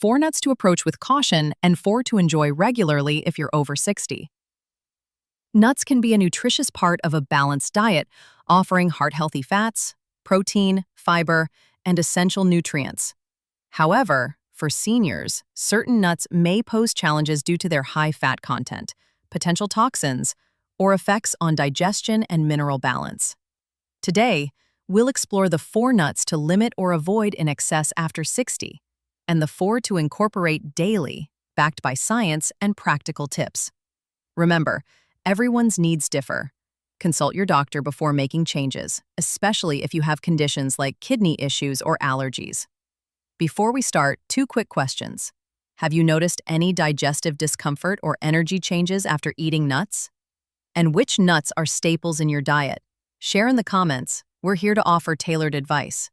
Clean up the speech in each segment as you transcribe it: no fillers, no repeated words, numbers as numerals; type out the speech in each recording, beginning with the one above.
4 nuts to approach with caution and 4 to enjoy regularly if you're over 60. Nuts can be a nutritious part of a balanced diet, offering heart-healthy fats, protein, fiber, and essential nutrients. However, for seniors, certain nuts may pose challenges due to their high fat content, potential toxins, or effects on digestion and mineral balance. Today, we'll explore the 4 nuts to limit or avoid in excess after 60, and the 4 to incorporate daily, backed by science and practical tips. Remember, everyone's needs differ. Consult your doctor before making changes, especially if you have conditions like kidney issues or allergies. Before we start, 2 quick questions. Have you noticed any digestive discomfort or energy changes after eating nuts? And which nuts are staples in your diet? Share in the comments. We're here to offer tailored advice.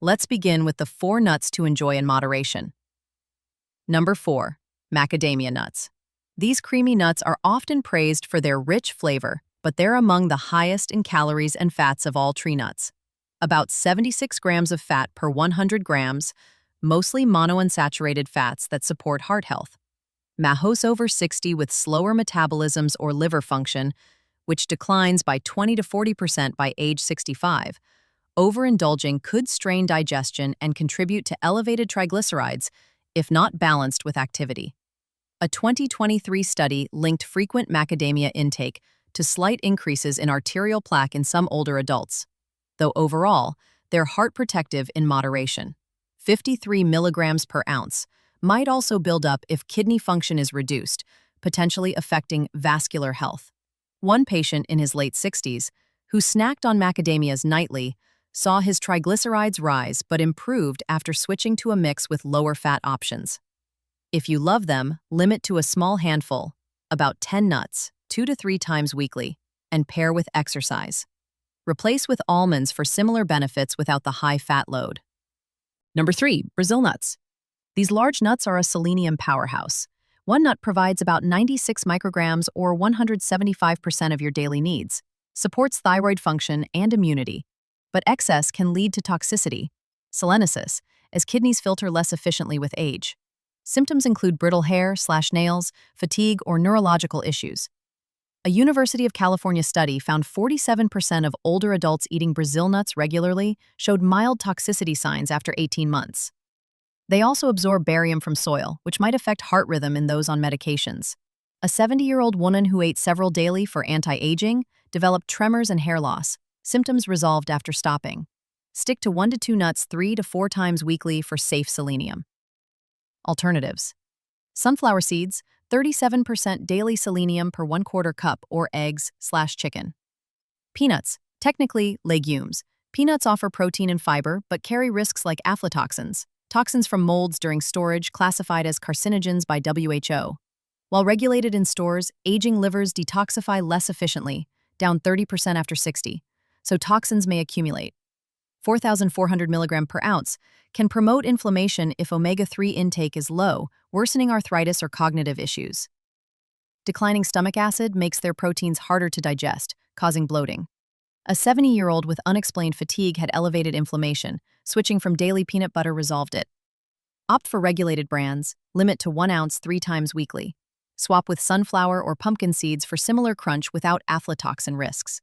Let's begin with the 4 nuts to enjoy in moderation. Number 4, macadamia nuts. These creamy nuts are often praised for their rich flavor, but they're among the highest in calories and fats of all tree nuts. About 76 grams of fat per 100 grams, mostly monounsaturated fats that support heart health. Mahos over 60 with slower metabolisms or liver function, which declines by 20 to 40% by age 65. Overindulging could strain digestion and contribute to elevated triglycerides if not balanced with activity. A 2023 study linked frequent macadamia intake to slight increases in arterial plaque in some older adults, though overall, they're heart protective in moderation. 53 milligrams per ounce might also build up if kidney function is reduced, potentially affecting vascular health. One patient in his late 60s, who snacked on macadamias nightly, saw his triglycerides rise but improved after switching to a mix with lower fat options. If you love them, limit to a small handful, about 10 nuts, 2 to 3 times weekly, and pair with exercise. Replace with almonds for similar benefits without the high fat load. Number 3, Brazil nuts. These large nuts are a selenium powerhouse. One nut provides about 96 micrograms or 175% of your daily needs, supports thyroid function and immunity, but excess can lead to toxicity, selenosis, as kidneys filter less efficiently with age. Symptoms include brittle hair/nails, fatigue, or neurological issues. A University of California study found 47% of older adults eating Brazil nuts regularly showed mild toxicity signs after 18 months. They also absorb barium from soil, which might affect heart rhythm in those on medications. A 70-year-old woman who ate several daily for anti-aging developed tremors and hair loss, symptoms resolved after stopping. Stick to 1 to 2 nuts 3 to 4 times weekly for safe selenium. Alternatives. Sunflower seeds, 37% daily selenium per 1/4 cup or eggs/chicken. Peanuts, technically legumes. Peanuts offer protein and fiber, but carry risks like aflatoxins, toxins from molds during storage classified as carcinogens by WHO. While regulated in stores, aging livers detoxify less efficiently, down 30% after 60, so toxins may accumulate. 4,400 mg per ounce can promote inflammation if omega-3 intake is low, worsening arthritis or cognitive issues. Declining stomach acid makes their proteins harder to digest, causing bloating. A 70-year-old with unexplained fatigue had elevated inflammation. Switching from daily peanut butter resolved it. Opt for regulated brands, limit to 1 ounce 3 times weekly. Swap with sunflower or pumpkin seeds for similar crunch without aflatoxin risks.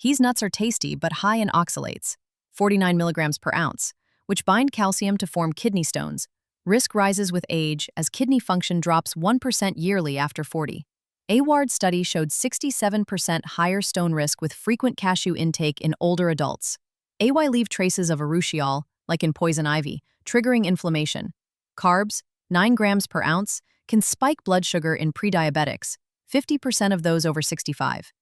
These nuts are tasty but high in oxalates, 49 milligrams per ounce, which bind calcium to form kidney stones. Risk rises with age as kidney function drops 1% yearly after 40. A WARD study showed 67% higher stone risk with frequent cashew intake in older adults. AY leave traces of urushiol, like in poison ivy, triggering inflammation. Carbs, 9 grams per ounce, can spike blood sugar in prediabetics, 50% of those over 65.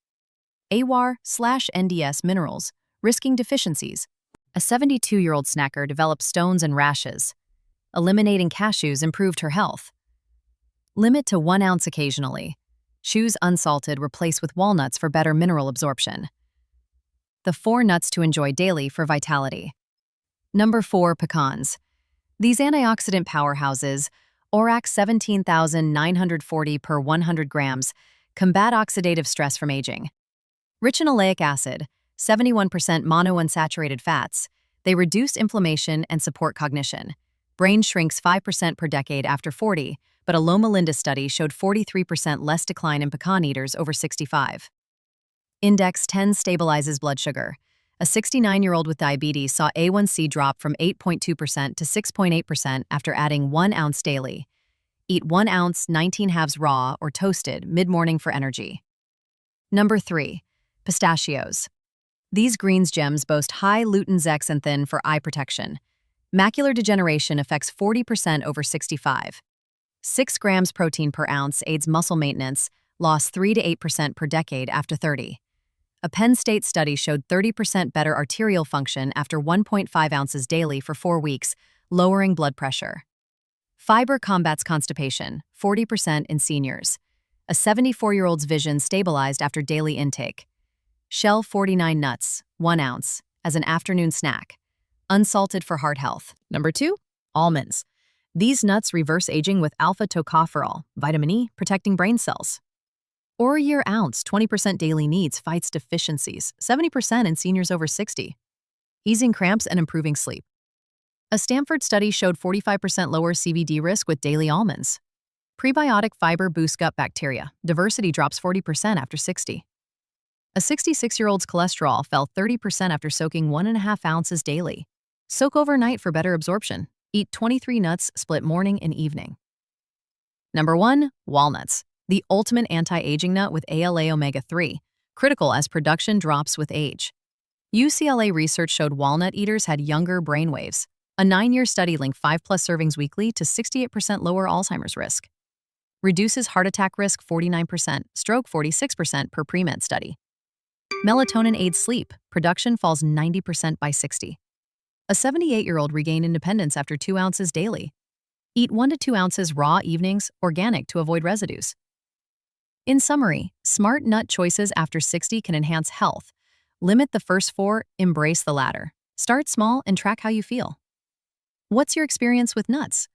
AWAR/NDS minerals, risking deficiencies. A 72-year-old snacker developed stones and rashes. Eliminating cashews improved her health. Limit to 1 ounce occasionally. Choose unsalted, replace with walnuts for better mineral absorption. The 4 nuts to enjoy daily for vitality. Number 4, pecans. These antioxidant powerhouses, ORAC 17,940 per 100 grams, combat oxidative stress from aging. Rich in oleic acid, 71% monounsaturated fats, they reduce inflammation and support cognition. Brain shrinks 5% per decade after 40, but a Loma Linda study showed 43% less decline in pecan eaters over 65. Index 10 stabilizes blood sugar. A 69-year-old with diabetes saw A1C drop from 8.2% to 6.8% after adding 1 ounce daily. Eat 1 ounce 19 halves raw or toasted mid-morning for energy. Number 3. Pistachios. These greens gems boast high lutein zeaxanthin for eye protection. Macular degeneration affects 40% over 65. 6 grams protein per ounce aids muscle maintenance, loss 3 to 8% per decade after 30. A Penn State study showed 30% better arterial function after 1.5 ounces daily for 4 weeks, lowering blood pressure. Fiber combats constipation, 40% in seniors. A 74-year-old's vision stabilized after daily intake. Shell 49 nuts, 1 ounce, as an afternoon snack. Unsalted for heart health. Number 2, almonds. These nuts reverse aging with alpha-tocopherol, vitamin E, protecting brain cells. Or a year ounce, 20% daily needs fights deficiencies, 70% in seniors over 60. Easing cramps and improving sleep. A Stanford study showed 45% lower CVD risk with daily almonds. Prebiotic fiber boosts gut bacteria. Diversity drops 40% after 60. A 66-year-old's cholesterol fell 30% after soaking 1.5 ounces daily. Soak overnight for better absorption. Eat 23 nuts split morning and evening. Number 1, walnuts. The ultimate anti-aging nut with ALA omega-3, critical as production drops with age. UCLA research showed walnut eaters had younger brainwaves. A 9-year study linked 5+ servings weekly to 68% lower Alzheimer's risk. Reduces heart attack risk 49%, stroke 46% per pre-med study. Melatonin aids sleep. Production falls 90% by 60. A 78-year-old regained independence after 2 ounces daily. Eat 1 to 2 ounces raw evenings, organic to avoid residues. In summary, smart nut choices after 60 can enhance health. Limit the first 4, embrace the latter. Start small and track how you feel. What's your experience with nuts?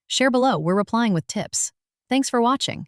Share below, we're replying with tips. Thanks for watching.